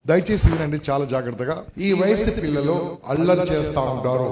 దయచేసి వినండి చాలా జాగ్రత్తగా. ఈ వయసు పిల్లలు అల్లరి చేస్తా ఉంటారు.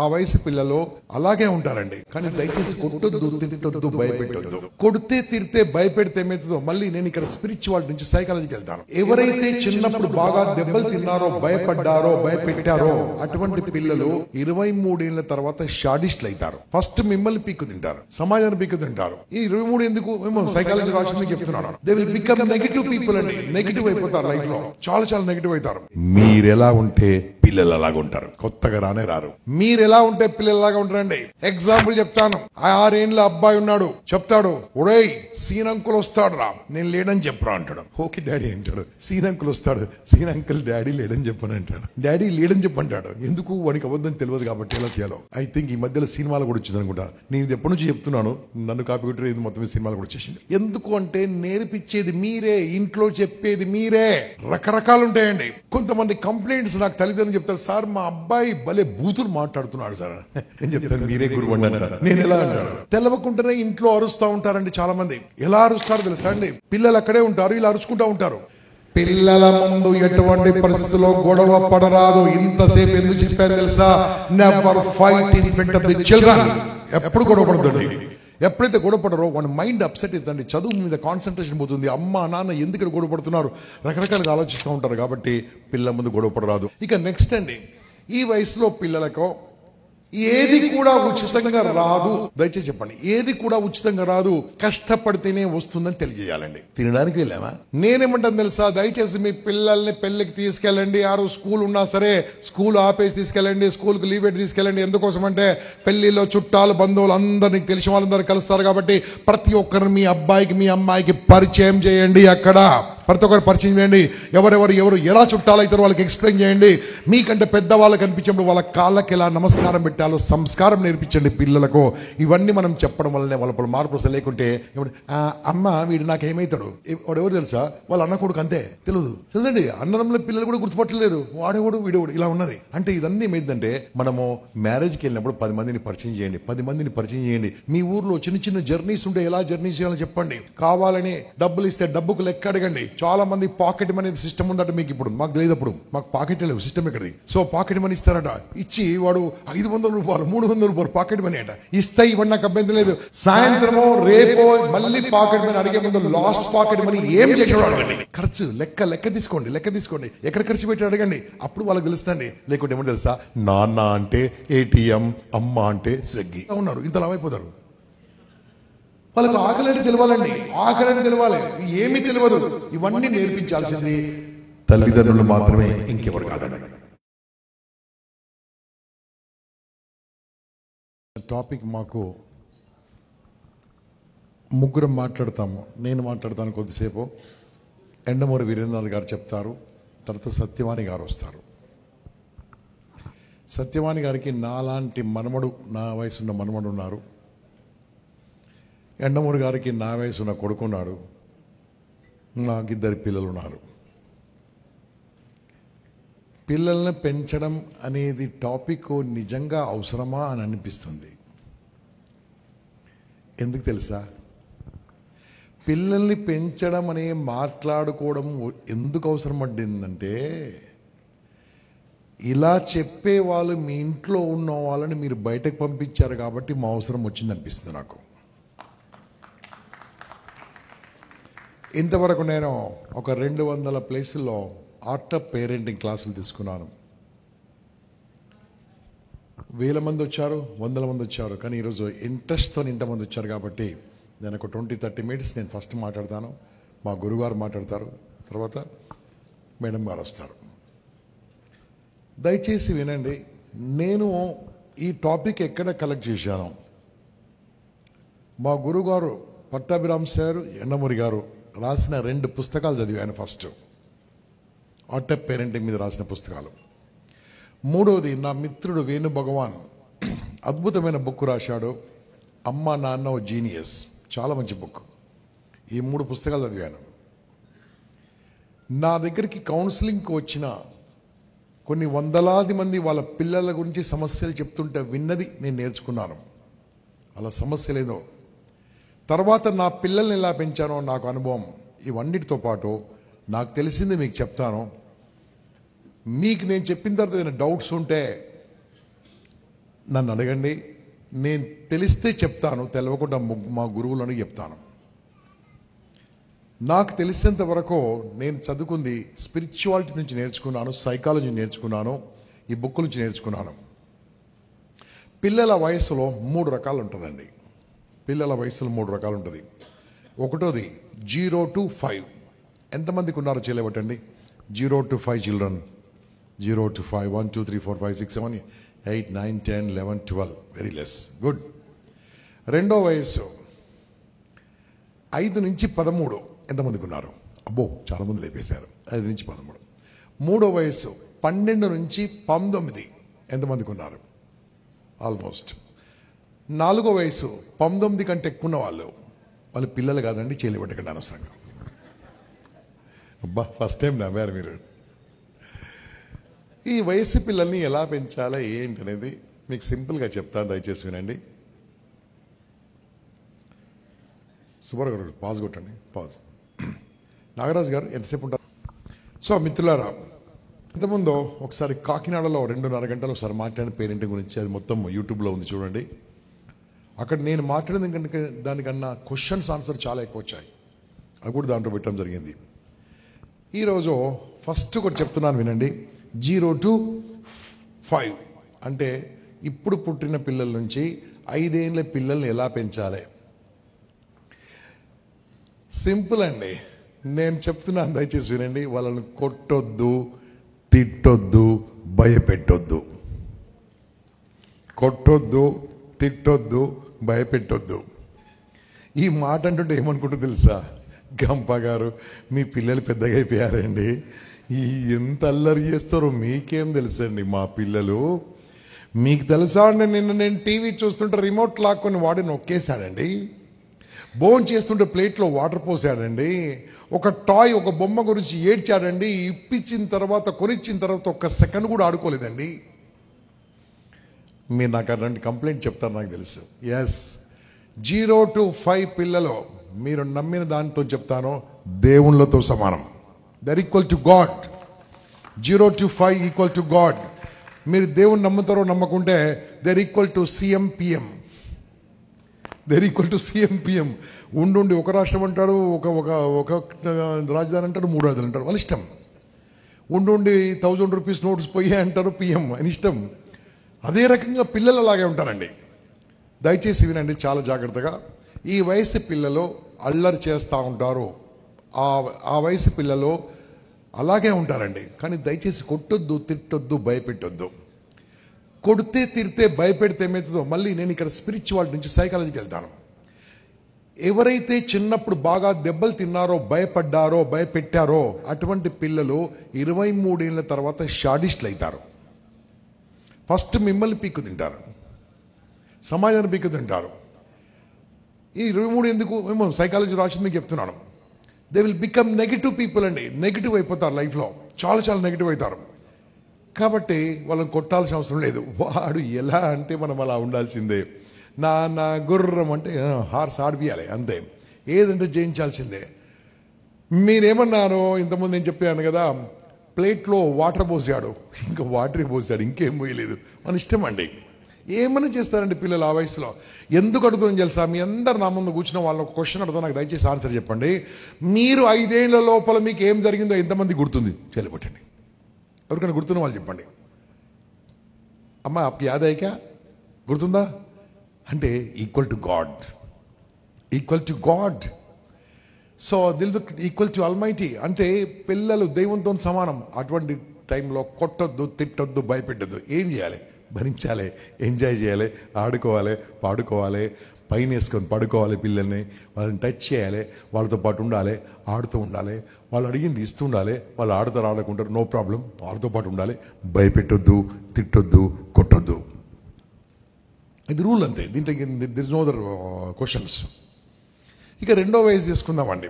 ఆ వయసు పిల్లలు అలాగే ఉంటారండి. కానీ దయచేసి కొట్టొద్దు, తిట్టొద్దు, భయపెట్టొద్దు. కొడితే తిడితే భయపెడితే ఏమవుతుందో మళ్ళీ నేను ఇక్కడ స్పిరిచువల్ నుంచి సైకాలజీకి వెళ్తాను. ఎవరైతే చిన్నప్పుడు బాగా దెబ్బలు తిన్నారో, భయపడ్డారో, భయపెట్టారో అటువంటి పిల్లలు 23 ఏళ్ల తర్వాత షాడిస్ట్లు అవుతారు. ఫస్ట్ మిమ్మల్ని పీక్కు తింటారు, సమాజాన్ని పీక్కు తింటారు. ఈ 23 ఎందుకు మేము సైకాలజీ రాష్ట్రం చెప్తున్నాను. They will become negative people అండి. నెగటివ్ అయిపోతారు లైఫ్ లో, చాలా చాలా నెగిటివ్ అవుతారు. మీరు ఎలా ఉంటే పిల్లలు అలాగ ఉంటారు, కొత్తగా రానే రారు. మీరు ఎలా ఉంటే పిల్లలు అలాగా ఉంటారండి. ఎగ్జాంపుల్ చెప్తాను. 6 ఏళ్ళ అబ్బాయి ఉన్నాడు, చెప్తాడు, ఒరేయ్ సీన్ అంకుల్ వస్తాడు రా, నేను లేడని చెప్పరా అంటాడు. ఓకే డాడీ అంటాడు. సీన్ అంకుల్ వస్తాడు, సీన్ అంకుల్ డాడీ లేడని చెప్పని అంటాడు. డాడీ లేడని చెప్పంటాడు. ఎందుకు? వాడికి అబద్ధం తెలియదు కాబట్టి ఎలా చేయాలో. ఐ థింక్ ఈ మధ్యలో సినిమాలు కూడా వచ్చింది అనుకుంటా. నేను ఇది ఎప్పటి నుంచి చెప్తున్నాను, నన్ను కాపీ కొట్టే ఇది మొత్తం సినిమాలు కూడా వచ్చేసింది. ఎందుకు అంటే నేర్పించేది మీరే, ఇంట్లో చెప్పేది మీరే. రకరకాలు ఉంటాయండి. కొంతమంది కంప్లైంట్స్ నాకు తల్లిదండ్రులు చెప్తారు, సార్ మా అబ్బాయి భలే బూతులు మాట్లాడుతున్నాడు సార్. నేను చెప్తాను మీరే గురువు అంటారు. నేను ఎలా అంటాను? తెలవకుండానే ఇంట్లో అరుస్తూ ఉంటారండి చాలా మంది. ఎలా అరుస్తారో తెలుసా అండి? పిల్లలు అక్కడే ఉంటారు, ఇలా అరుచుకుంటూ ఉంటారు. పిల్లల ముందు ఎటువంటి పరిస్థితుల్లో గొడవ పడరాదు. ఇంతసేపు ఎందుకు చెప్పారు తెలుసా? Never fight in front of the children. ఎప్పుడు గొడవ పడద్దండి. ఎప్పుడైతే గొడవ పడరో వాడి మైండ్ అప్సెట్ అవుతుందండి. చదువు మీద కాన్సన్ట్రేషన్ పోతుంది. అమ్మ నాన్న ఎందుకు గొడవ పడుతున్నారు, రకరకాలుగా ఆలోచిస్తూ ఉంటారు. కాబట్టి పిల్లల ముందు గొడవ పడరాదు. ఇక నెక్స్ట్ అండి, ఈ వయసులో పిల్లలకు ఏది కూడా ఉచితంగా రాదు. దయచేసి చెప్పండి, ఏది కూడా ఉచితంగా రాదు. కష్టపడితేనే వస్తుందని తెలియజేయాలండి. తినడానికి వెళ్ళామా? నేనేమంటాను తెలుసా? దయచేసి మీ పిల్లల్ని పెళ్లికి తీసుకెళ్ళండి. ఆరు స్కూల్ ఉన్నా సరే స్కూల్ ఆపేసి తీసుకెళ్ళండి, స్కూల్కి లీవ్ పెట్టి తీసుకెళ్ళండి. ఎందుకోసం అంటే పెళ్లిలో చుట్టాలు బంధువులు అందరినీ తెలిసిన వాళ్ళందరూ కలుస్తారు. కాబట్టి ప్రతి ఒక్కరిని మీ అబ్బాయికి మీ అమ్మాయికి పరిచయం చేయండి. అక్కడ ప్రతి ఒక్కరు పరిచయం చేయండి. ఎవరు ఎలా చుట్టాలవుతారో వాళ్ళకి ఎక్స్ప్లెయిన్ చేయండి. మీకంటే పెద్దవాళ్ళకి కనిపించినప్పుడు వాళ్ళ కాళ్ళకి ఎలా నమస్కారం పెట్టాలో సంస్కారం నేర్పించండి పిల్లలకు. ఇవన్నీ మనం చెప్పడం వల్లనే వాళ్ళ మార్పు అసలు లేకుంటే అమ్మ వీడు నాకు ఏమవుతాడు, వాడు ఎవరు తెలుసా, వాళ్ళ అన్న కొడుకు అంతే తెలియదండి. అన్నదమ్ముల పిల్లలు కూడా గుర్తుపట్టలేరు, వాడేవాడు వీడేవాడు ఇలా ఉన్నది. అంటే ఇదన్నీ ఏమైందంటే మనము మ్యారేజ్కి వెళ్ళినప్పుడు 10 మందిని పరిచయం చేయండి, 10 మందిని పరిచయం చేయండి. మీ ఊర్లో చిన్న చిన్న జర్నీస్ ఉంటే ఎలా జర్నీస్ చేయాలని చెప్పండి. కావాలని డబ్బులు ఇస్తే డబ్బుకు లెక్క అడగండి. చాలా మంది పాకెట్ మనీ సిస్టమ్ ఉందట మీకు. ఇప్పుడు మాకు తెలియదు, అప్పుడు మాకు పాకెట్ లేవు, సిస్టమ్ ఎక్కడిది. సో పాకెట్ మనీ ఇస్తారట. ఇచ్చి వాడు 500 రూపాయలు 300 రూపాయలు పాకెట్ మనీ అట ఇస్తాయి. ఇవ్వండి, నాకు అభ్యంతరం లేదు. సాయంత్రమో రేపో మళ్ళీ పాకెట్ మనీ అడిగే ముందు లాస్ట్ పాకెట్ మనీ ఏం చేసాడు అడగండి. ఖర్చు లెక్క తీసుకోండి. ఎక్కడ ఖర్చు పెట్టి అడగండి. అప్పుడు వాళ్ళకి తెలుస్తుంది. లేకుంటే ఏమో తెలుసా, నాన్న అంటే ఏటీఎం, అమ్మ అంటే స్విగ్గీ ఉన్నారు. ఇంతలా అయిపోతారు. వాళ్ళకు ఆకలిని తెలవాలండి, ఆకలిని తెలవాలి. ఏమీ తెలియదు. ఇవన్నీ నేర్పించాల్సింది తల్లిదండ్రులు మాత్రమే, ఇంకెవరు కాదండి. టాపిక్ మాకు ముగ్గురం మాట్లాడతాము. నేను మాట్లాడతాను కొద్దిసేపు. ఎండమూరి వీరేంద్రనాథ్ గారు చెప్తారు. తర్వాత సత్యవాణి గారు వస్తారు. సత్యవాణి గారికి నాలాంటి మనమడు, నా వయసున్న మనమడు ఉన్నారు. ఎండమూరి గారికి నా వయసున్న కొడుకున్నాడు. నాకు 2 పిల్లలు ఉన్నారు. పిల్లల్ని పెంచడం అనేది టాపిక్ నిజంగా అవసరమా అని అనిపిస్తుంది. ఎందుకు తెలుసా? పిల్లల్ని పెంచడం అనే మాట్లాడుకోవడం ఎందుకు అవసరం పడిందంటే, ఇలా చెప్పే వాళ్ళు మీ ఇంట్లో ఉన్న వాళ్ళని మీరు బయటకు పంపించారు కాబట్టి మా అవసరం వచ్చింది అనిపిస్తుంది నాకు. ఇంతవరకు నేను ఒక 200 ప్లేసుల్లో ఆర్ట్ ఆఫ్ పేరెంటింగ్ క్లాసులు తీసుకున్నాను. 1000 మంది వచ్చారు, 100 మంది వచ్చారు. కానీ ఈరోజు ఇంట్రెస్ట్తో ఇంతమంది వచ్చారు కాబట్టి నేను ఒక 20-30 మినిట్స్ నేను ఫస్ట్ మాట్లాడతాను. మా గురుగారు మాట్లాడతారు, తర్వాత మేడం గారు వస్తారు. దయచేసి వినండి. నేను ఈ టాపిక్ ఎక్కడ కలెక్ట్ చేశాను, మా గురుగారు పట్టాభిరామ్ సార్, ఎండమూరి గారు రాసిన 2 పుస్తకాలు చదివాను. ఫస్ట్ ఆర్ట్ ఆఫ్ పేరెంటింగ్ మీద రాసిన పుస్తకాలు. మూడవది నా మిత్రుడు వేణు భగవాన్ అద్భుతమైన బుక్ రాశాడు, అమ్మ నాన్న ఓ జీనియస్. చాలా మంచి బుక్. ఈ 3 పుస్తకాలు చదివాను. నా దగ్గరికి కౌన్సిలింగ్కి వచ్చిన కొన్ని వందలాది మంది వాళ్ళ పిల్లల గురించి సమస్యలు చెప్తుంటే విన్నది నేను నేర్చుకున్నాను. అలా సమస్య లేదో. తర్వాత నా పిల్లల్ని ఎలా పెంచానో నాకు అనుభవం. ఇవన్నిటితో పాటు నాకు తెలిసింది మీకు చెప్తాను. మీకు నేను చెప్పిన తర్వాత ఏదైనా డౌట్స్ ఉంటే నన్ను అడగండి. నేను తెలిస్తే చెప్తాను, తెలియకుండా మా గురువులను చెప్తాను. నాకు తెలిసినంత వరకు నేను చదువుకుంది స్పిరిచువాలిటీ నుంచి నేర్చుకున్నాను, సైకాలజీ నేర్చుకున్నాను, ఈ బుక్ నుంచి నేర్చుకున్నాను. పిల్లల వయసులో 3 రకాలు ఉంటుందండి. పిల్లల వయసులో 3 రకాలు ఉంటుంది. ఒకటోది 0 to 5. ఎంతమందికి ఉన్నారో చేయలేబట్టండి. 0 to 5 children. 0 to 5, 1 2 3 4 5 6 7 8 9 10 11 12. Very less. Good. రెండో వయసు 5 నుంచి 13. ఎంతమందికి ఉన్నారు? అబ్బో, చాలామంది లేపేశారు. 5 నుంచి 13. మూడో వయసు 12 నుంచి 19. ఎంతమందికి ఉన్నారు? ఆల్మోస్ట్. నాలుగో వయసు 19 కంటే ఎక్కువ ఉన్న వాళ్ళు పిల్లలు కాదండి, చేయలేబట్టకండి అనవసరంగా. అబ్బా, ఫస్ట్ టైం నమ్మారు మీరు. ఈ వయసు పిల్లల్ని ఎలా పెంచాలా ఏంటి అనేది మీకు సింపుల్గా చెప్తాను, దయచేసి వినండి. సుబ్బారావు గారు పాజ్ కొట్టండి, పాజ్. నాగరాజు గారు ఎంతసేపు ఉంటారు? సో మిత్రులారా, ఇంతకుముందు ఒకసారి కాకినాడలో 2.5 గంటలు ఒకసారి మాట్లాడిన పేరెంటింగ్ గురించి, అది మొత్తం యూట్యూబ్లో ఉంది చూడండి. అక్కడ నేను మాట్లాడిన కంటే దానికన్నా క్వశ్చన్స్ ఆన్సర్ చాలా ఎక్కువ వచ్చాయి. అవి కూడా దాంట్లో పెట్టడం జరిగింది. ఈరోజు ఫస్ట్ ఒకటి చెప్తున్నాను వినండి. 0 to 5 అంటే ఇప్పుడు పుట్టిన పిల్లల నుంచి 5 ఏళ్ళ పిల్లల్ని ఎలా పెంచాలి? సింపుల్ అండి. నేను చెప్తున్నాను, దయచేసి వినండి. వాళ్ళని కొట్టొద్దు, తిట్టొద్దు, భయపెట్టొద్దు. కొట్టొద్దు, తిట్టొద్దు, భయపెట్టొద్దు. ఈ మాట అంటుంటే ఏమనుకుంటూ తెలుసా? గంప గారు మీ పిల్లలు పెద్దగా అయిపోయారండి, ఎంత అల్లరి చేస్తారో మీకేం తెలుసండి. మా పిల్లలు మీకు తెలుసా అండి, నేను టీవీ చూస్తుంటే రిమోట్ లాక్కొని వాడిని నొక్కేశాడండి. భోజనం చేస్తుంటే ప్లేట్లో వాటర్ పోసాడండి. ఒక టాయ్, ఒక బొమ్మ గురించి ఏడ్చాడండి. ఇప్పించిన తర్వాత, కొనిచ్చిన తర్వాత 1 సెకండ్ కూడా ఆడుకోలేదండి. మీరు నాకు అలాంటి కంప్లైంట్ చెప్తారు, నాకు తెలుసు. ఎస్, 0 to 5 పిల్లలు మీరు నమ్మిన దానితో చెప్తాను, దేవుళ్ళతో సమానం. They're equal to god. 0 to 5 equal to god. మీరు దేవుని నమ్ముతారో నమ్మకుంటే they're equal to CM PM. They're equal to CM PM. ఉండి ఒక రాష్ట్రం అంటాడు, ఒక రాజధాని అంటాడు, 3 రాజధానులు అంటాడు, వాళ్ళ ఇష్టం. ఉండి 1000 రూపీస్ నోట్స్ పోయే అంటారు, పిఎం అని ఇష్టం. అదే రకంగా పిల్లలు అలాగే ఉంటారండి. దయచేసి వినండి చాలా జాగ్రత్తగా. ఈ వయసు పిల్లలు అల్లరి చేస్తూ ఉంటారు. ఆ వయసు పిల్లలు అలాగే ఉంటారండి. కానీ దయచేసి కొట్టొద్దు, తిట్టొద్దు, భయపెట్టొద్దు. కొడితే తిరితే భయపెడితే ఏమవుతుందో, మళ్ళీ నేను ఇక్కడ స్పిరిచువాలిటీ నుంచి సైకాలజీకి వెళ్తాను. ఎవరైతే చిన్నప్పుడు బాగా దెబ్బలు తిన్నారో, భయపడ్డారో, భయపెట్టారో అటువంటి పిల్లలు 23 ఏళ్ళ తర్వాత షాడిస్టులు అవుతారు. ఫస్ట్ మిమ్మల్ని పీక్కు తింటారు, సమాజాన్ని పీక్కు తింటారు. ఈ 23 ఎందుకు మేము సైకాలజీ రాసింది మీకు చెప్తున్నాను. They will become negative people అండి. నెగిటివ్ అయిపోతారు లైఫ్లో, చాలా నెగిటివ్ అవుతారు. కాబట్టి వాళ్ళని కొట్టాల్సిన అవసరం లేదు. వాడు ఎలా అంటే మనం అలా ఉండాల్సిందే. నా గుర్రం అంటే హార్స్ ఆడిపియాలి అంతే. ఏదంటే జయించాల్సిందే. మీరేమన్నాను ఇంతకుముందు నేను చెప్పాను కదా, ప్లేట్లో వాటర్ పోసాడు, ఇంకా వాటరే పోసాడు, ఇంకేం పోయలేదు. మన ఇష్టం అండి. ఏమని చేస్తారండి పిల్లలు ఆ వయసులో? ఎందుకు అడుగుతుందని తెలుసా? మీ అందరు నా ముందు కూర్చున్న వాళ్ళని ఒక క్వశ్చన్ అడుగుతా, నాకు దయచేసి ఆన్సర్ చెప్పండి. మీరు 5 ఏళ్ల లోపల మీకు ఏం జరిగిందో ఎంతమంది గుర్తుంది? చేయలేబట్టండి. ఎవరికైనా గుర్తున్న వాళ్ళు చెప్పండి. అమ్మా ఆప్కి యాద్ అయ్యాక గుర్తుందా? అంటే equal to God. Equal to God. So దిల్ ఈక్వల్ టు ఆల్మైటీ. అంటే పిల్లలు దేవునితో సమానం. అటువంటి టైంలో కొట్టొద్దు, తిట్టొద్దు, భయపెట్టద్దు. ఏం చేయాలి? భరించాలి, ఎంజాయ్ చేయాలి, ఆడుకోవాలి, పాడుకోవాలి, పైన వేసుకొని పడుకోవాలి. పిల్లల్ని వాళ్ళని టచ్ చేయాలి, వాళ్ళతో పాటు ఉండాలి, ఆడుతూ ఉండాలి. వాళ్ళు అడిగింది ఇస్తూ ఉండాలి. వాళ్ళు ఆడుతారు, ఆడుకుంటారు, నో ప్రాబ్లం. వాళ్ళతో పాటు ఉండాలి. భయపెట్టొద్దు, తిట్టొద్దు, కొట్టొద్దు. ఇది రూల్ అంతే. దీంట్లో there is no other questions. ఇక రెండో వయసు తీసుకుందామండి.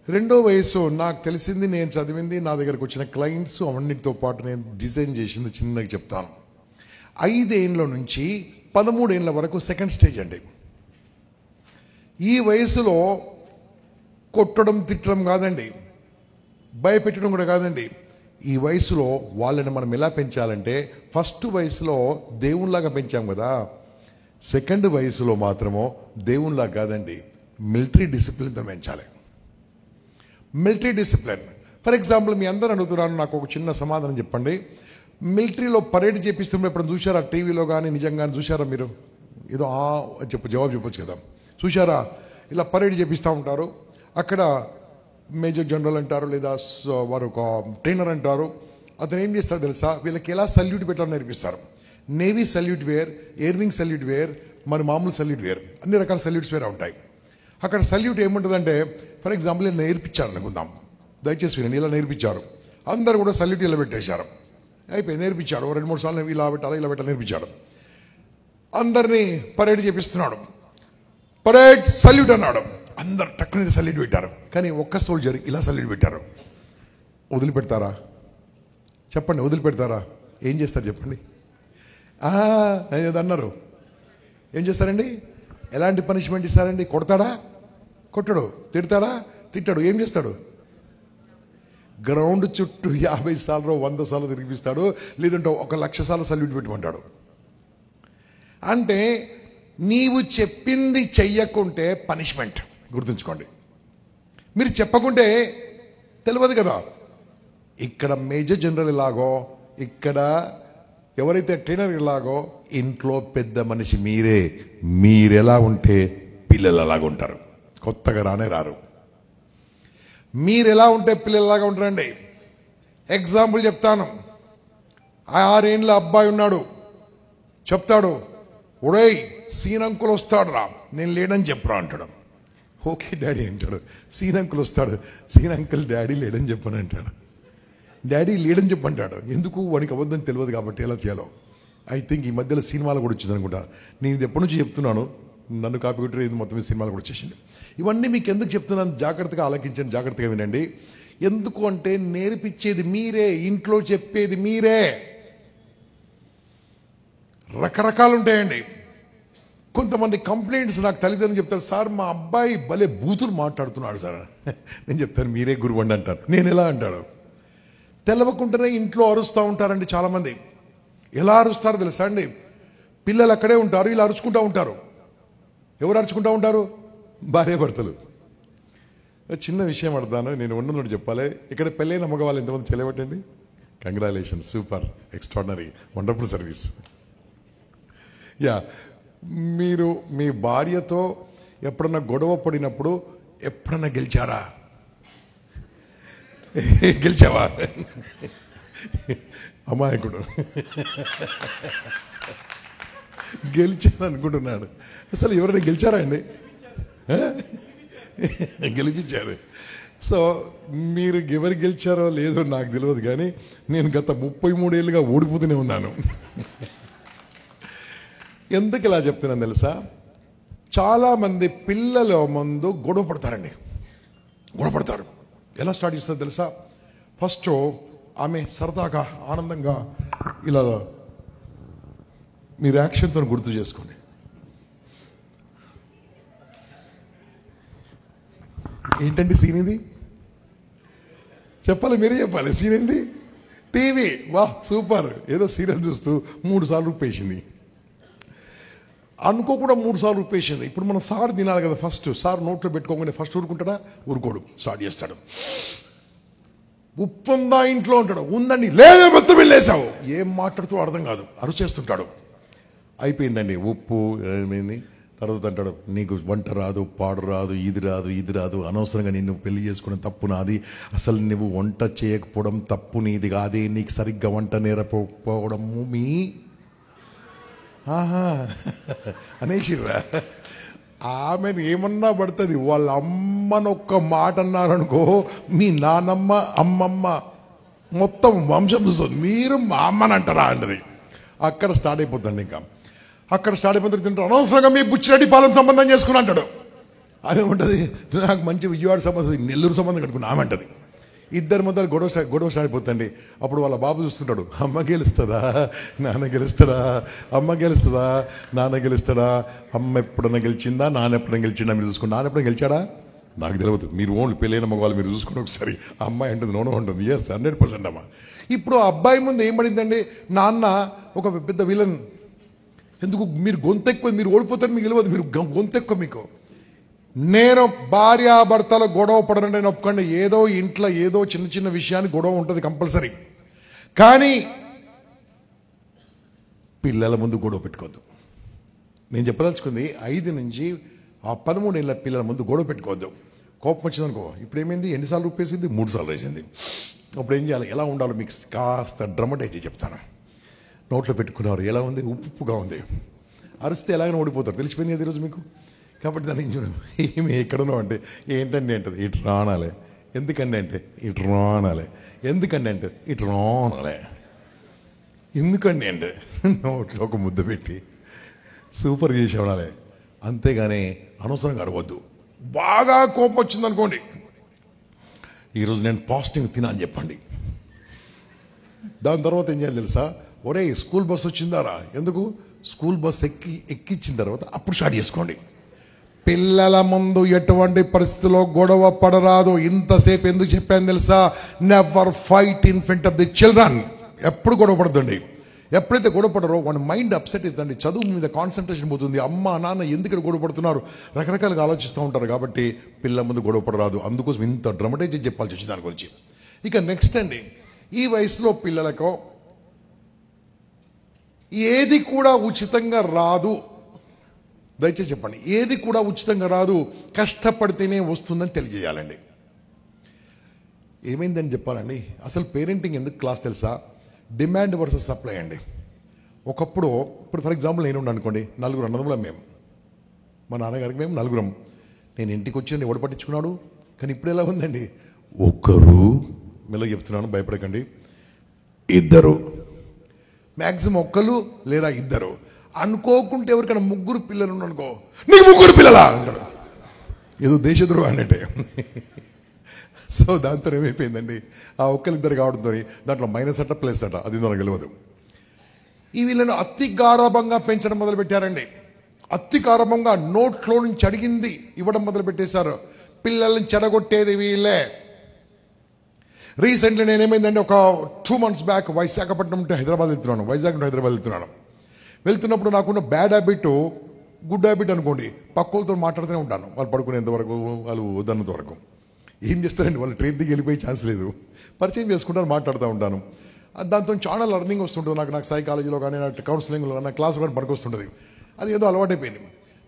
రెండో వయసు నాకు తెలిసింది, నేను చదివింది, నా దగ్గరకు వచ్చిన క్లయింట్స్ అవన్నిటితో పాటు నేను డిజైన్ చేసింది చిన్నగా చెప్తాను. 5 ఏళ్ళ నుంచి 13 ఏళ్ళ వరకు సెకండ్ స్టేజ్ అండి. ఈ వయసులో కొట్టడం, తిట్టడం కాదండి, భయపెట్టడం కూడా కాదండి. ఈ వయసులో వాళ్ళని మనం ఎలా పెంచాలంటే, ఫస్ట్ వయసులో దేవునిలాగా పెంచాం కదా, సెకండ్ వయసులో మాత్రమో దేవునిలా కాదండి, మిలిటరీ డిసిప్లిన్తో పెంచాలి. Military discipline. ఫర్ ఎగ్జాంపుల్, మీ అందరూ అడుగుతున్నాను, నాకు ఒక చిన్న సమాధానం చెప్పండి. మిలిటరీలో పరేడ్ చేపిస్తున్నప్పుడు ఎప్పుడు చూసారా? టీవీలో కానీ నిజంగా చూసారా మీరు? ఏదో జవాబు చెప్పొచ్చు కదా. చూసారా? ఇలా పరేడ్ చేపిస్తూ ఉంటారు. అక్కడ మేజర్ జనరల్ అంటారు, లేదా వారు ఒక ట్రైనర్ అంటారు. అతను ఏం చేస్తారో తెలుసా? వీళ్ళకి ఎలా సల్యూట్ పెట్టాలని నేర్పిస్తారు. నేవీ సల్యూట్ వేర్, ఎయిర్ వింగ్ సల్యూట్ వేర్, మరి మామూలు సల్యూట్ వేర్, అన్ని రకాల సల్యూట్స్ వేరే ఉంటాయి. అక్కడ సల్యూట్ ఏముంటుందంటే, ఫర్ ఎగ్జాంపుల్ ఇలా నేర్పించారు అనుకుందాం, దయచేసి వినండి, ఇలా నేర్పించారు. అందరు కూడా సల్యూట్ ఇలా పెట్టేశారు. అయిపోయి నేర్పించారు, 2-3 సార్లు ఇలా పెట్టాలి ఇలా పెట్టాలి నేర్పించాడు. అందరినీ పరేడ్ చేపిస్తున్నాడు. పరేడ్ సల్యూట్ అన్నాడు. అందరు టక్కున సల్యూట్ పెట్టారు. కానీ ఒక్క సోల్జర్ ఇలా సల్యూట్ పెట్టారు. వదిలిపెడతారా? చెప్పండి, వదిలిపెడతారా? ఏం చేస్తారు చెప్పండి? అన్నారు. ఏం చేస్తారండి? ఎలాంటి పనిష్మెంట్ ఇస్తారండి? కొడతాడా? కొట్టడు. తిడతాడా? తిట్టాడు. ఏం చేస్తాడు? గ్రౌండ్ చుట్టూ 50 సార్లు 100 సార్లు తిరిగిపిస్తాడు. లేదంటే 1,00,000 సార్లు సల్యూట్ పెట్టుకుంటాడు. అంటే నీవు చెప్పింది చెయ్యకుంటే పనిష్మెంట్. గుర్తుంచుకోండి. మీరు చెప్పకుంటే తెలియదు కదా. ఇక్కడ మేజర్ జనరల్ ఎలాగో, ఇక్కడ ఎవరైతే ట్రైనర్ ఎలాగో, ఇంట్లో పెద్ద మనిషి మీరే. మీరెలా ఉంటే పిల్లలు అలాగ ఉంటారు. కొత్తగా రానే రారు. మీరు ఎలా ఉంటే పిల్లలాగా ఉంటారండి. ఎగ్జాంపుల్ చెప్తాను. 6 ఏండ్ల అబ్బాయి ఉన్నాడు. చెప్తాడు, ఒరేయ్ సీన్ అంకుల్ వస్తాడు రా, నేను లేడని చెప్పరా అంటాడు. ఓకే డాడీ అంటాడు. సీన్ అంకుల్ వస్తాడు. సీన్ అంకుల్ డాడీ లేడని చెప్పని అంటాడు. డాడీ లేడని చెప్పంటాడు. ఎందుకు? వానికి అబద్ధం తెలియదు కాబట్టి ఎలా చేయాలో. ఐ థింక్ ఈ మధ్యలో సినిమాలు కూడా వచ్చింది అనుకుంటా. నేను ఇది ఎప్పటి నుంచి చెప్తున్నాను, నన్ను కాపీ కొట్టి ఇది మొత్తం సినిమాలు కూడా వచ్చేసింది. ఇవన్నీ మీకు ఎందుకు చెప్తున్నాను? జాగ్రత్తగా ఆలకించండి, జాగ్రత్తగా వినండి. ఎందుకు అంటే నేర్పించేది మీరే, ఇంట్లో చెప్పేది మీరే. రకరకాలు ఉంటాయండి. కొంతమంది కంప్లైంట్స్ నాకు తల్లిదండ్రులు చెప్తారు, సార్ మా అబ్బాయి భలే బూతులు మాట్లాడుతున్నాడు సార్. నేను చెప్తాను, మీరే గురువండి అంటారు. నేను ఎలా అంటాడు? తెలవకుండానే ఇంట్లో అరుస్తూ ఉంటారండి చాలామంది. ఎలా అరుస్తారో తెలుసా అండి? పిల్లలు అక్కడే ఉంటారు, ఇలా అరుచుకుంటూ ఉంటారు. ఎవరు అరుచుకుంటూ ఉంటారు? భార్య భర్తలు. చిన్న విషయం అడతాను, నేను ఉన్నది చెప్పాలి. ఇక్కడ పెళ్ళైన మగవాళ్ళు ఎంతమంది చెలవటండి? Congratulation, super, extraordinary, wonderful service. Yeah, మీరు మీ భార్యతో ఎప్పుడన్నా గొడవ పడినప్పుడు ఎప్పుడన్నా గెలిచారా? గెలిచావా? అమాయకుడు గెలిచాను అనుకుంటున్నాడు. అసలు ఎవరైనా గెలిచారా అండి? గెలిపించారు. సో మీరు ఎవరు గెలిచారో లేదో నాకు తెలియదు, కానీ నేను గత 33 ఏళ్ళుగా ఓడిపోతూనే ఉన్నాను. ఎందుకు ఇలా చెప్తున్నాను తెలుసా? చాలామంది పిల్లల ముందు గొడవ పడతారండి. గొడవ పడతారు. ఎలా స్టార్ట్ చేస్తారు తెలుసా? ఫస్ట్ ఆమె సరదాగా ఆనందంగా ఇలా మీరు యాక్షన్తో గుర్తు చేసుకోండి. ఏంటండి సీన్ ఇది? చెప్పాలి, మీరే చెప్పాలి. సీన్ ఏంది? టీవీ. వా సూపర్, ఏదో సీరియల్ చూస్తూ 3 సార్లు ఉప్పేసింది. అనుకోకుండా 3 సార్లు ఉప్పేసింది. ఇప్పుడు మనం సార్ తినాలి కదా. ఫస్ట్ సార్ నోట్లో పెట్టుకోకుండా ఫస్ట్ ఊరుకుంటాడా? ఊరుకోడు. స్టార్ట్ చేస్తాడు. ఉప్పు ఉందా ఇంట్లో అంటాడు. ఉందండి. లేదా మొత్తం వెళ్ళేసావు. ఏం మాట్లాడుతూ అర్థం కాదు, అరుచేస్తుంటాడు. అయిపోయిందండి ఉప్పు ఏమైంది. తర్వాత అంటాడు, నీకు వంట రాదు, పాడు రాదు, ఇది రాదు, ఇది రాదు, అనవసరంగా నిన్ను పెళ్లి చేసుకున్న తప్పు నాది, అసలు నువ్వు వంట చేయకపోవడం తప్పు నీది కాదే, నీకు సరిగ్గా వంట నేర్పకపోవడము మీ అనేసిర్రా. ఆమెను ఏమన్నా పడుతుంది. వాళ్ళ అమ్మనొక్క మాట అన్నారనుకో, మీ నానమ్మ అమ్మమ్మ మొత్తం వంశం చూస్తుంది. మీరు మా అమ్మని అంటారా అంటది. అక్కడ స్టార్ట్ అయిపోతుంది. ఇంకా అక్కడ స్టార్ట్ అయిపోతుంది. తింటారు. అనవసరంగా మీ బుచ్చిరెడ్డి పాలన సంబంధం చేసుకుని అంటాడు. ఆమె ఉంటుంది, నాకు మంచి విజయవాడ సంబంధం, నెల్లూరు సంబంధం కట్టుకుని ఆమె అంటది. ఇద్దరి మధ్యలో గొడవ స్టార్ట్ అయిపోతుంది. అప్పుడు వాళ్ళ బాబు చూస్తుంటాడు, అమ్మ గెలుస్తుందా నాన్న గెలుస్తాడా, అమ్మ గెలుస్తుందా నాన్న గెలుస్తాడా, అమ్మ ఎప్పుడన్నా గెలిచిందా నాన్న ఎప్పుడైనా గెలిచిందా మీరు చూసుకోండి. నాన్న ఎప్పుడైనా గెలిచాడా? నాకు తెలియదు, మీరు ఓన్లీ పెళ్ళైన మగవాళ్ళు మీరు చూసుకుని ఒకసారి. అమ్మాయి ఉంటుంది, నోనో ఉంటుంది. ఎస్, 100% అమ్మ. ఇప్పుడు ఆ అబ్బాయి ముందు ఏం పడిందండి, నాన్న ఒక పెద్ద విలన్. ఎందుకు మీరు గొంతెక్కువ, మీరు ఓడిపోతారు, మీకు తెలియదు, మీరు గొంతెక్కువ మీకు. నేను భార్యాభర్తలు గొడవ పడనండి, నేను ఒప్పుకోండి. ఏదో ఇంట్లో ఏదో చిన్న చిన్న విషయానికి గొడవ ఉంటుంది కంపల్సరీ. కానీ పిల్లల ముందు గొడవ పెట్టుకోవద్దు. నేను చెప్పదలుచుకుంది 5 నుంచి 13 ఏళ్ళ పిల్లల ముందు గొడవ పెట్టుకోవద్దు. కోపం వచ్చిందనుకో, ఇప్పుడు ఏమైంది, ఎన్నిసార్లు ఉప్పేసింది, 3 సార్లు వేసింది. అప్పుడు ఏం చేయాలి, ఎలా ఉండాలో మీకు కాస్త డ్రమటైజ్ చెప్తాను. నోట్లో పెట్టుకున్నారు, ఎలా ఉంది, ఉప్పుగా ఉంది. అరిస్తే ఎలాగైనా ఓడిపోతారు, తెలిసిపోయింది కదా ఈరోజు మీకు. కాబట్టి దాన్ని ఏం చూడండి, ఏమి ఎక్కడనో అంటే ఏంటండి అంటది, ఇటు రానాలే. ఎందుకండి అంటే ఇటు రానాలే. ఎందుకండి అంటే ఇటు రానాలే. ఎందుకండి అంటే నోట్లో ఒక ముద్ద పెట్టి సూపర్ చేసి ఉండాలి. అంతేగాని అనవసరంగా అరవద్దు. బాగా కోపం వచ్చింది అనుకోండి, ఈరోజు నేను పాజిటివ్ తినా అని చెప్పండి. దాని తర్వాత ఏం చేయాలి తెలుసా, ఒరే స్కూల్ బస్ వచ్చిందారా, ఎందుకు స్కూల్ బస్ ఎక్కించిన తర్వాత అప్పుడు స్టార్ట్ చేసుకోండి. పిల్లల ముందు ఎటువంటి పరిస్థితిలో గొడవ పడరాదు. ఇంతసేపు ఎందుకు చెప్పాను తెలుసా, never fight in front of the children. ఎప్పుడు గొడవ పడద్దండి. ఎప్పుడైతే గొడవ పడరో వాడి మైండ్ అప్సెట్ అవుతుందండి, చదువు మీద కాన్సన్ట్రేషన్ పోతుంది. అమ్మ నాన్న ఎందుకు గొడవ పడుతున్నారు, రకరకాలుగా ఆలోచిస్తూ ఉంటారు. కాబట్టి పిల్లల ముందు గొడవ పడరాదు. అందుకోసం ఇంత డ్రమటైజ్ చెప్పాల్సి వచ్చింది దాని గురించి. ఇక నెక్స్ట్ అండి, ఈ వయసులో పిల్లలకు ఏది కూడా ఉచితంగా రాదు. దయచేసి చెప్పండి, ఏది కూడా ఉచితంగా రాదు, కష్టపడితేనే వస్తుందని తెలియజేయాలండి. ఏమైందని చెప్పాలండి, అసలు పేరెంటింగ్ ఎందుకు క్లాస్ తెలుసా, డిమాండ్ వర్సెస్ సప్లై అండి. ఒకప్పుడు, ఇప్పుడు ఫర్ ఎగ్జాంపుల్ నేను అనుకోండి, 4 అన్నదమ్ములం మేము, మా నాన్నగారికి మేము 4. నేను ఇంటికి వచ్చి ఎవడు పట్టించుకున్నాడు. కానీ ఇప్పుడు ఎలా ఉందండి, ఒక్కరు, మెల్లగా చెప్తున్నాను భయపడకండి, 2, మ్యాక్సిమం 1 లేదా 2. అనుకోకుంటే ఎవరికైనా 3 పిల్లలు అనుకో, నీకు 3 పిల్లలా అంటాడు, ఏదో దేశద్రోహం అన్నట్టే. సో దాంతో ఏమైపోయిందండి, ఆ 1-2 కావడంతో దాంట్లో మైనస్ అట్ట ప్లస్ అట్ట, అది నాకు తెలియదు. ఈ వీళ్ళను అతి గారాభంగా పెంచడం మొదలుపెట్టారండి. అతి గారాభంగా నోట్లో నుంచి అడిగింది ఇవ్వడం మొదలు పెట్టేశారు. పిల్లల్ని చెడగొట్టేది వీళ్ళే. రీసెంట్లీ నేనేమైందంటే, ఒక 2 months బ్యాక్ విశాఖపట్నం నుండి హైదరాబాద్ వెళ్తున్నాను, వైజాగ్ నుండి హైదరాబాద్ వెళ్తున్నప్పుడు నాకున్న బ్యాడ్ హ్యాబిట్, గుడ్ హ్యాబిట్ అనుకోండి, పక్కలతో మాట్లాడుతూనే ఉంటాను. వాళ్ళు పడుకునేంత వరకు, వాళ్ళు వద్దన్నంత వరకు. ఏం చేస్తారండి, వాళ్ళు ట్రైన్ దిగి వెళ్ళిపోయే ఛాన్స్ లేదు, పరిచయం చేసుకుంటారు, మాట్లాడుతూ ఉంటాను. దాంతో చాలా లెర్నింగ్ వస్తుంటుంది నాకు సైకాలజీలో కానీ, నా కౌన్సిలింగ్లో కానీ, నా క్లాస్ కానీ పనికి వస్తుంటుంది. అది ఏదో అలవాటైపోయింది.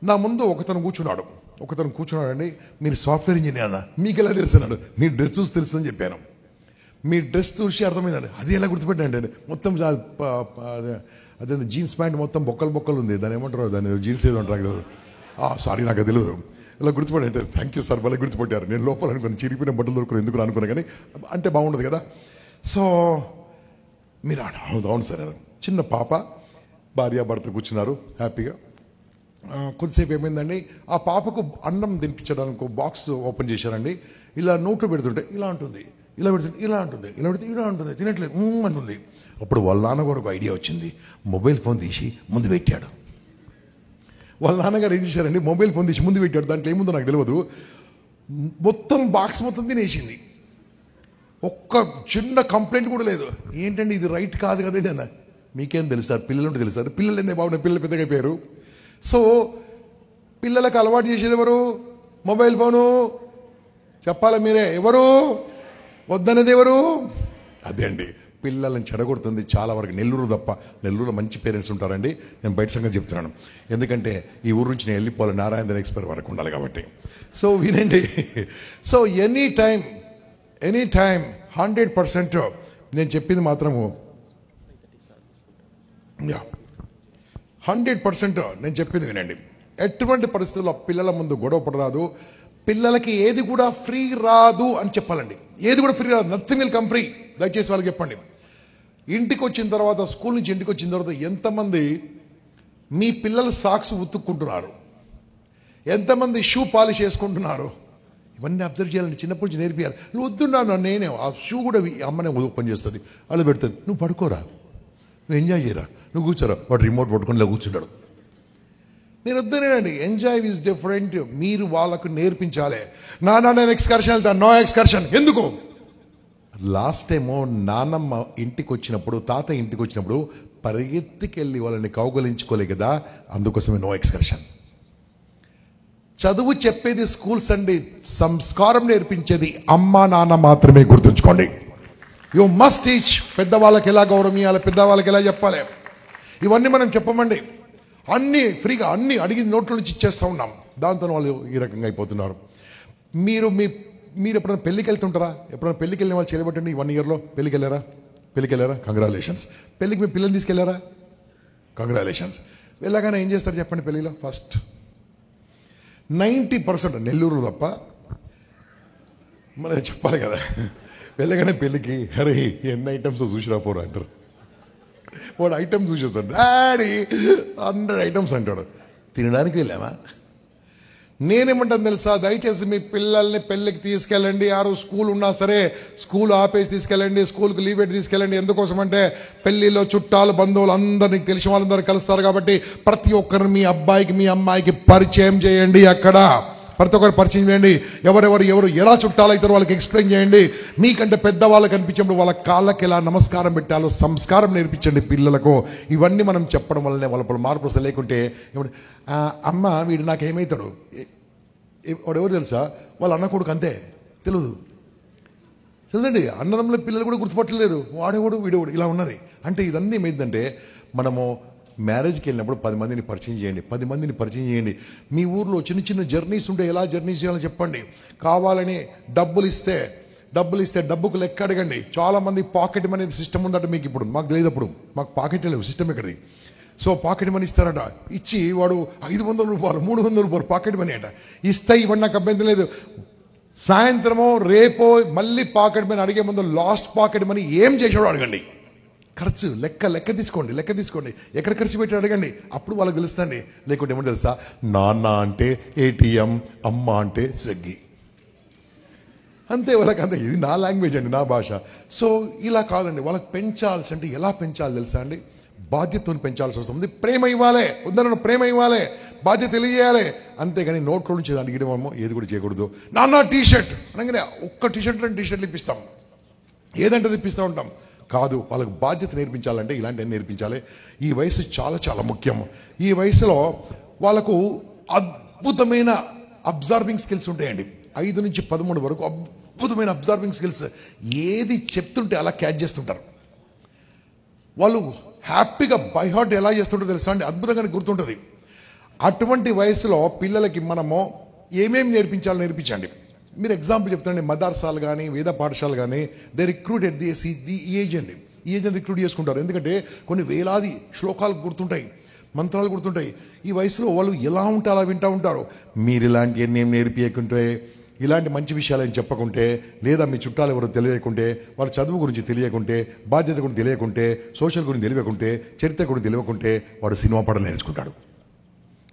నా ముందు ఒకతను కూర్చున్నాడండి, మీరు సాఫ్ట్వేర్ ఇంజనీర్ అన్న, మీకు ఎలా తెలుస్తున్నాడు, మీ డ్రెస్ చూసి తెలుసు అని చెప్పాను. మీ డ్రెస్ చూసి అర్థమైందండి, అది ఎలా గుర్తుపెట్టండి, మొత్తం అదే జీన్స్ ప్యాంట్ మొత్తం బొక్కలు ఉంది, దాన్ని ఏమంటారు, దాన్ని జీన్స్ ఏదో అంటారు కదా, సారీ నాకు అది తెలియదు, ఇలా గుర్తుపడి అంటే థ్యాంక్ యూ సార్, వాళ్ళకి గుర్తుపట్టారు. నేను లోపల అనుకుని చిరిగిపోయిన బట్టలు దొరుకుని ఎందుకు అనుకున్నా, కానీ అంటే బాగుండదు కదా. సో మీరు అవును సార్. చిన్న పాప, భార్యాభర్త కూర్చున్నారు హ్యాపీగా. కొద్దిసేపు ఏమైందండి, ఆ పాపకు అన్నం తినిపించడానికి బాక్స్ ఓపెన్ చేశారండి. ఇలా నోట్లో పెడుతుంటే ఇలా ఉంటుంది, ఇలా పెడుతుంటే ఇలా ఉంటుంది, ఇలా పెడితే ఇలా ఉంటుంది, తినట్లేదు అంటుంది. అప్పుడు వాళ్ళ నాన్నగారు ఒక ఐడియా వచ్చింది, మొబైల్ ఫోన్ తీసి ముందు పెట్టాడు. వాళ్ళ నాన్నగారు ఏం చేశారండి, మొబైల్ ఫోన్ తీసి ముందు పెట్టాడు. దాంట్లో ఏముందో నాకు తెలియదు, మొత్తం బాక్స్ మొత్తం తినేసింది. ఒక్క చిన్న కంప్లైంట్ కూడా లేదు. ఏంటండి ఇది రైట్ కాదు కదండి అన్న. మీకేం తెలుసారు, పిల్లలు ఉంటే తెలుసారు, పిల్లలు ఎందుకు బాగున్నాయి, పిల్లలు పెద్దగా అయిపోయారు. సో పిల్లలకు అలవాటు చేసేది ఎవరు, మొబైల్ ఫోను. చెప్పాలి మీరే, ఎవరు వద్దనేది ఎవరు, అదే అండి. పిల్లలను చెడగొడుతుంది చాలా వరకు నెల్లూరు తప్ప. నెల్లూరులో మంచి పేరెంట్స్ ఉంటారండి, నేను బయట సంగతి చెప్తున్నాను. ఎందుకంటే ఈ ఊరు నుంచి నేను వెళ్ళిపోవాలి, నారాయణ ఎక్స్పైర్ వరకు ఉండాలి కాబట్టి. సో వినండి. సో ఎనీ టైం 100% నేను చెప్పింది మాత్రము 100% నేను చెప్పింది వినండి. ఎటువంటి పరిస్థితుల్లో పిల్లల ముందు గొడవ పడరాదు. పిల్లలకి ఏది కూడా ఫ్రీ రాదు అని చెప్పాలండి. ఏది కూడా ఫ్రీ రాదు, నథింగ్ విల్ కమ్ ఫ్రీ. దయచేసి వాళ్ళకి చెప్పండి. ఇంటికి వచ్చిన తర్వాత, స్కూల్ నుంచి ఇంటికి వచ్చిన తర్వాత ఎంతమంది మీ పిల్లలు సాక్స్ ఉతుక్కుంటున్నారు, ఎంతమంది షూ పాలిష్ చేసుకుంటున్నారు, ఇవన్నీ అబ్జర్వ్ చేయాలండి. చిన్నప్పటి నుంచి నేర్పియాలి. నువ్వు వద్దున్నాను, నేనే ఆ షూ కూడా అమ్మనే ఓపెన్ చేస్తుంది, అలా పెడుతుంది. నువ్వు పడుకోరా, నువ్వు ఎంజాయ్ చేయరా, నువ్వు కూర్చోరా, వాడు రిమోట్ పట్టుకొని ఇలా కూర్చుంటాడు. నేను వద్దనేనండి. Enjoy is different. మీరు వాళ్ళకు నేర్పించాలి. నేను ఎక్స్కర్షన్ వెళ్తాను, నో ఎక్స్కర్షన్. ఎందుకు? లాస్ట్ టైము నాన్నమ్మ ఇంటికి వచ్చినప్పుడు, తాత ఇంటికి వచ్చినప్పుడు పరిగెత్తికెళ్ళి వాళ్ళని కౌగలించుకోలే కదా, అందుకోసమే నో ఎక్స్కర్షన్. చదువు చెప్పేది స్కూల్స్ అండి, సంస్కారం నేర్పించేది అమ్మా నాన్న మాత్రమే. గుర్తుంచుకోండి. You must teach. పెద్దవాళ్ళకి ఎలా గౌరవం ఇవ్వాలి, పెద్దవాళ్ళకి ఎలా చెప్పాలి, ఇవన్నీ మనం చెప్పమండి. అన్నీ ఫ్రీగా అన్నీ అడిగింది నోట్ల నుంచి ఇచ్చేస్తూ ఉన్నాం. దాంతో వాళ్ళు ఈ రకంగా అయిపోతున్నారు. మీరు ఎప్పుడైనా పెళ్ళికి వెళ్తుంటారా? ఎప్పుడైనా పెళ్ళికి వెళ్ళిన వాళ్ళు చేయబట్టండి. 1 ఇయర్లో పెళ్ళికి వెళ్ళారా? కంగ్రాచులేషన్స్. పెళ్ళికి మీ పిల్లల్ని తీసుకెళ్లారా? కంగ్రాచులేషన్స్. వెళ్ళగానే ఏం చేస్తారు చెప్పండి? పెళ్ళిలో ఫస్ట్ 90% నెల్లూరు తప్ప మనం చెప్పాలి కదా, వెళ్ళగానే పెళ్ళికి అరే ఎన్ని ఐటమ్స్ చూసిరా పోరా అంటారు. వాడు ఐటమ్స్ చూసేస్తాడు, డాడీ 100 ఐటమ్స్ అంటాడు. తినడానికి వెళ్ళామా? నేనేమంటాను తెలుసా, దయచేసి మీ పిల్లల్ని పెళ్ళికి తీసుకెళ్ళండి. ఆరు స్కూల్ ఉన్నా సరే స్కూల్ ఆపేసి తీసుకెళ్ళండి, స్కూల్కి లీవ్ పెట్టి తీసుకెళ్ళండి. ఎందుకోసం అంటే పెళ్ళిలో చుట్టాలు బంధువులు అందరినీ తెలిసిన వాళ్ళందరూ కలుస్తారు కాబట్టి ప్రతి ఒక్కరిని మీ అబ్బాయికి మీ అమ్మాయికి పరిచయం చేయండి. అక్కడ ప్రతి ఒక్కరు పరిచయం చేయండి. ఎవరు ఎలా చుట్టాలవుతారో వాళ్ళకి ఎక్స్ప్లెయిన్ చేయండి. మీకంటే పెద్దవాళ్ళకి కనిపించినప్పుడు వాళ్ళ కాళ్ళకి ఎలా నమస్కారం పెట్టాలో సంస్కారం నేర్పించండి పిల్లలకు. ఇవన్నీ మనం చెప్పడం వల్లనే వాళ్ళ మార్పు అసలు లేకుంటే అమ్మ వీడు నాకేమవుతాడు, వాడు ఎవరు తెలుసా, వాళ్ళ అన్న కొడుకు అంతే తెలియదండి. అన్నదమ్ముల పిల్లలు కూడా గుర్తుపట్టలేరు, వాడేవాడు వీడేవాడు ఇలా ఉన్నది. అంటే ఇదన్నీ ఏమైందంటే మనము మ్యారేజ్కి వెళ్ళినప్పుడు 10 మందిని పరిచయం చేయండి, 10 మందిని పరిచయం చేయండి. మీ ఊర్లో చిన్న చిన్న జర్నీస్ ఉంటే ఎలా జర్నీస్ చేయాలో చెప్పండి. కావాలని డబ్బులు ఇస్తే డబ్బుకు లెక్క అడగండి. చాలామంది పాకెట్ మనీ సిస్టమ్ ఉందట మీకు. ఇప్పుడు మాకు తెలియదు, అప్పుడు మాకు పాకెట్ లేవు, సిస్టమ్ ఎక్కడిది. సో పాకెట్ మనీ ఇస్తారట. ఇచ్చి వాడు 500 రూపాయలు 300 రూపాయలు పాకెట్ మనీ అట ఇస్తే ఇవన్నీ నాకు అభ్యంతరం లేదు. సాయంత్రమో రేపో మళ్ళీ పాకెట్ మనీ అడిగే ముందు లాస్ట్ పాకెట్ మనీ ఏం చేసాడో అడగండి. ఖర్చు లెక్క తీసుకోండి. ఎక్కడ ఖర్చు పెట్టి అడగండి. అప్పుడు వాళ్ళకి తెలుస్తుంది. లేకుంటే ఏమో తెలుసా, నాన్న అంటే ఏటీఎం, అమ్మ అంటే స్విగ్గీ, అంతే. వాళ్ళకి అంతే. ఇది నా లాంగ్వేజ్ అండి, నా భాష. సో ఇలా కాదండి. వాళ్ళకి పెంచాల్సి అంటే ఎలా పెంచాలి తెలుసా అండి? బాధ్యతను పెంచాల్సి వస్తుంది. ప్రేమ ఇవ్వాలి, ఉద్దరణ ప్రేమ ఇవ్వాలి, బాధ్యత తెలియజేయాలి. అంతేగాని నోట్లో నుంచి అడిగడమో ఏది కూడా చేయకూడదు. నాన్న టీషర్ట్ అనగానే ఒక్క టీషర్ట్ 2 టీషర్ట్లు ఇప్పిస్తాం, ఏదంటే ఇప్పిస్తూ ఉంటాం. కాదు, వాళ్ళకు బాధ్యత నేర్పించాలంటే ఇలాంటివన్నీ నేర్పించాలి. ఈ వయసు చాలా చాలా ముఖ్యం. ఈ వయసులో వాళ్ళకు అద్భుతమైన అబ్జర్వింగ్ స్కిల్స్ ఉంటాయండి. 5 నుంచి 13 వరకు అద్భుతమైన అబ్జర్వింగ్ స్కిల్స్. ఏది చెప్తుంటే అలా క్యాచ్ చేస్తుంటారు. వాళ్ళు హ్యాపీగా బై హార్ట్ ఎలా చేస్తుంటారో తెలుసా అండి, అద్భుతంగా గుర్తుంటుంది. అటువంటి వయసులో పిల్లలకి మనము ఏమేమి నేర్పించాలో నేర్పించండి. మీరు ఎగ్జాంపుల్ చెప్తాండి, మదర్సాలు కానీ వేద పాఠశాలలు కానీ they recruit at the age అండి. ఈ ఏజ్ అని రిక్రూట్ చేసుకుంటారు. ఎందుకంటే కొన్ని వేలాది శ్లోకాలు గుర్తుంటాయి, మంత్రాలు గుర్తుంటాయి. ఈ వయసులో వాళ్ళు ఎలా ఉంటే అలా వింటూ ఉంటారు. మీరు ఇలాంటివన్నీ ఏం నేర్పించకుంటే, ఇలాంటి మంచి విషయాలు చెప్పకుంటే, లేదా మీ చుట్టాలు ఎవరో తెలియకుంటే, వాళ్ళ చదువు గురించి తెలియకుంటే, బాధ్యత గురించి తెలియకుంటే, సోషల్ గురించి తెలియకుంటే, చరిత్ర గురించి తెలియకుంటే వాడు సినిమా పడాలని నేర్చుకుంటాడు.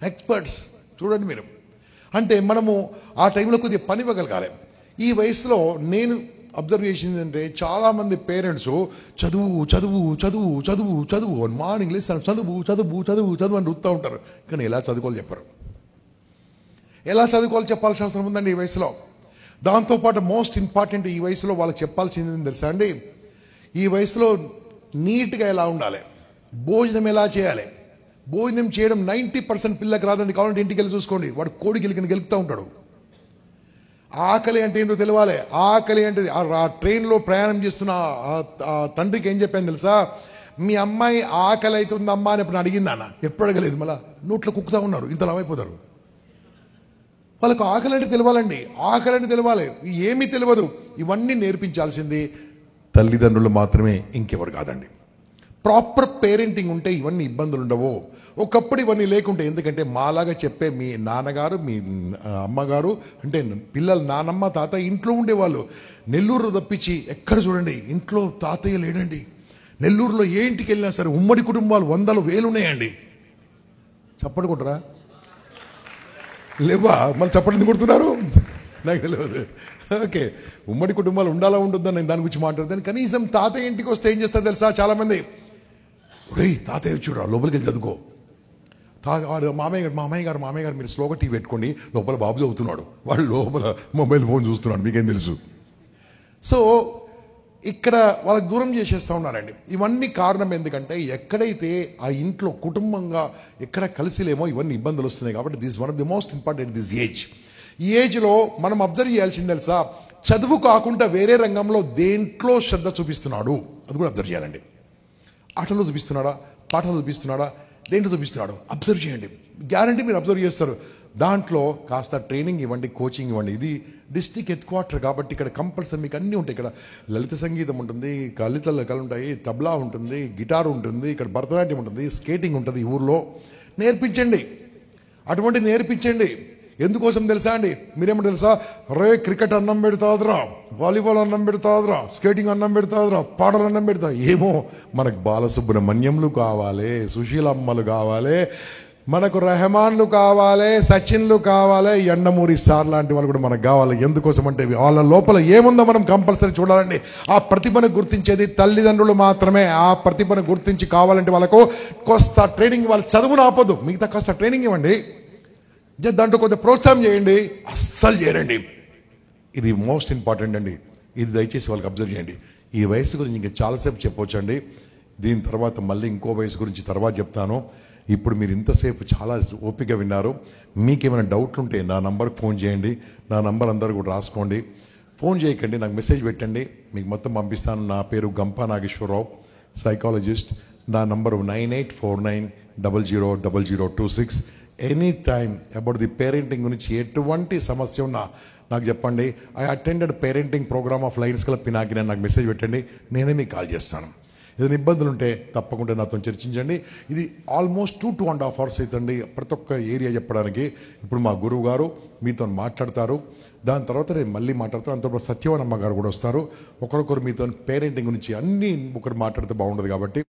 ఎక్స్పర్ట్స్ చూడండి మీరు. అంటే మనము ఆ టైంలో కొద్దిగా పని ఇవ్వగలగాలి. ఈ వయసులో నేను అబ్జర్వ్ చేసింది అంటే చాలామంది పేరెంట్స్ చదువు అని మార్నింగ్ లేస్తాను, చదువు అని రుత్తా ఉంటారు. కానీ ఎలా చదువుకోవాలి చెప్పరు. ఎలా చదువుకోవాలి చెప్పాల్సిన అవసరం ఉందండి ఈ వయసులో. దాంతోపాటు మోస్ట్ ఇంపార్టెంట్ ఈ వయసులో వాళ్ళకి చెప్పాల్సింది తెలుసా అండి, ఈ వయసులో నీట్గా ఎలా ఉండాలి, భోజనం ఎలా చేయాలి. భోజనం చేయడం 90% పిల్లకి రాదండి. కావాలంటే ఇంటికి వెళ్ళి చూసుకోండి, వాడు కోడి గెలుపుతూ ఉంటాడు. ఆకలి అంటే ఏంటో తెలియాలి. ఆకలి అంటే ఆ ట్రైన్లో ప్రయాణం చేస్తున్న ఆ తండ్రికి ఏం చెప్పాను తెలుసా, మీ అమ్మాయి ఆకలి అవుతుందమ్మా అని ఎప్పుడు అడిగిందా అన్న? ఎప్పుడు అడగలేదు. మళ్ళీ నోట్లో కుక్కుతూ ఉన్నారు, ఇంతలా అయిపోతారు. వాళ్ళకు ఆకలి అంటే తెలియాలండి, ఆకలి అంటే తెలియాలి. ఏమీ తెలియదు. ఇవన్నీ నేర్పించాల్సింది తల్లిదండ్రులు మాత్రమే, ఇంకెవరు కాదండి. ప్రాపర్ పేరెంటింగ్ ఉంటే ఇవన్నీ ఇబ్బందులు ఉండవు. ఒకప్పుడు ఇవన్నీ లేకుంటే, ఎందుకంటే మాలాగా చెప్పే మీ నాన్నగారు మీ అమ్మగారు అంటే పిల్లలు నానమ్మ తాత ఇంట్లో ఉండేవాళ్ళు. నెల్లూరు తప్పించి ఎక్కడ చూడండి ఇంట్లో తాతయ్య లేడండి. నెల్లూరులో ఏ ఇంటికి వెళ్ళినా సరే ఉమ్మడి కుటుంబాలు 100,000 ఉన్నాయండి. చప్పటి కొట్టరా లేవా? మళ్ళీ చప్పటి కొడుతున్నారు, నాకు తెలియదు. ఓకే, ఉమ్మడి కుటుంబాలు ఉండాలా ఉంటుందని నేను దాని గురించి మాట్లాడతాను. కనీసం తాతయ్య ఇంటికి వస్తే ఏం చేస్తారు తెలుసా చాలామంది, తాతయ్య చూడ లోపలికి వెళ్ళి చదువుకో, మామయ్య గారు మీరు స్లోగా టీవీ పెట్టుకోండి, లోపల బాబు చదువుతున్నాడు, వాళ్ళు లోపల మొబైల్ ఫోన్ చూస్తున్నాడు, మీకేం తెలుసు. సో ఇక్కడ వాళ్ళకి దూరం చేసేస్తూ ఉన్నారండి. ఇవన్నీ కారణం ఎందుకంటే ఎక్కడైతే ఆ ఇంట్లో కుటుంబంగా ఎక్కడ కలిసి లేమో ఇవన్నీ ఇబ్బందులు వస్తున్నాయి. కాబట్టి this one of the most important this age. ఈ ఏజ్లో మనం అబ్జర్వ్ చేయాల్సింది తెలుసా, చదువు కాకుండా వేరే రంగంలో దేంట్లో శ్రద్ధ చూపిస్తున్నాడు అది కూడా అబ్జర్వ్ చేయాలండి. ఆటలో చూపిస్తున్నాడా, పాటలు చూపిస్తున్నాడా, దేంట్లో చూపిస్తున్నాడు అబ్జర్వ్ చేయండి. గ్యారంటీ మీరు అబ్జర్వ్ చేస్తారు. దాంట్లో కాస్త ట్రైనింగ్ ఇవ్వండి, కోచింగ్ ఇవ్వండి. ఇది డిస్టిక్ హెడ్ క్వార్టర్ కాబట్టి ఇక్కడ కంపల్సరీ మీకు అన్నీ ఉంటాయి. ఇక్కడ లలిత సంగీతం ఉంటుంది, కళలు ఉంటాయి, తబలా ఉంటుంది, గిటార్ ఉంటుంది, ఇక్కడ భరతనాట్యం ఉంటుంది, స్కేటింగ్ ఉంటుంది. ఈ ఊర్లో నేర్పించండి, అటువంటి నేర్పించండి. ఎందుకోసం తెలుసా అండి, మీరేమో తెలుసా, క్రికెట్ అన్నం పెడతాదురా, వాలీబాల్ అన్నం పెడతాదురా, స్కేటింగ్ అన్నం పెడతాదురా, పాటలు అన్నం పెడతా, ఏమో మనకు బాలసుబ్రహ్మణ్యంలు కావాలి, సుశీలమ్మలు కావాలి, మనకు రెహమాన్లు కావాలి, సచిన్లు కావాలి, ఎండమూరి సార్ లాంటి వాళ్ళు కూడా మనకు కావాలి. ఎందుకోసం అంటే వాళ్ళ లోపల ఏముందో మనం కంపల్సరీ చూడాలండి. ఆ ప్రతిభను గుర్తించేది తల్లిదండ్రులు మాత్రమే. ఆ ప్రతిభను గుర్తించి కావాలంటే వాళ్ళకు కొంత ట్రైనింగ్, వాళ్ళ చదువును ఆపొద్దు, మిగతా కాస్త ట్రైనింగ్ ఇవ్వండి, దాంట్లో కొంత ప్రోత్సాహం చేయండి, అస్సలు చేయరండి. ఇది మోస్ట్ ఇంపార్టెంట్ అండి. ఇది దయచేసి వాళ్ళకి అబ్జర్వ్ చేయండి. ఈ వయసు గురించి ఇంకా చాలాసేపు చెప్పొచ్చు అండి. దీని తర్వాత మళ్ళీ ఇంకో వయసు గురించి తర్వాత చెప్తాను. ఇప్పుడు మీరు ఇంతసేపు చాలా ఓపిక విన్నారు. మీకేమైనా డౌట్లు ఉంటే నా నంబర్కి ఫోన్ చేయండి. నా నంబర్ అందరూ కూడా రాసుకోండి. ఫోన్ చేయకండి, నాకు మెసేజ్ పెట్టండి, మీకు మొత్తం పంపిస్తాను. నా పేరు గంపా నాగేశ్వరరావు, సైకాలజిస్ట్. నా number 9849000026. Any time about the parenting గురించి ఎటువంటి సమస్య ఉన్నా నాకు చెప్పండి. I attended parenting program of Lions Club Pinakini, నాకు మెసేజ్ పెట్టండి, నేనే మీకు కాల్ చేస్తాను. ఏదైనా ఇబ్బందులు ఉంటే తప్పకుండా నాతో చర్చించండి. ఇది ఆల్మోస్ట్ 2.5 hours అవుతుంది ప్రతి ఒక్క ఏరియా చెప్పడానికి. ఇప్పుడు మా గురువు గారు మీతో మాట్లాడతారు, దాని తర్వాత నేను మళ్ళీ మాట్లాడతాను. అంతప్పుడు సత్యవనమ్మ గారు కూడా వస్తారు. ఒకరొకరు మీతో పేరెంటింగ్ గురించి అన్నీ ఒకరు మాట్లాడితే బాగుండదు కాబట్టి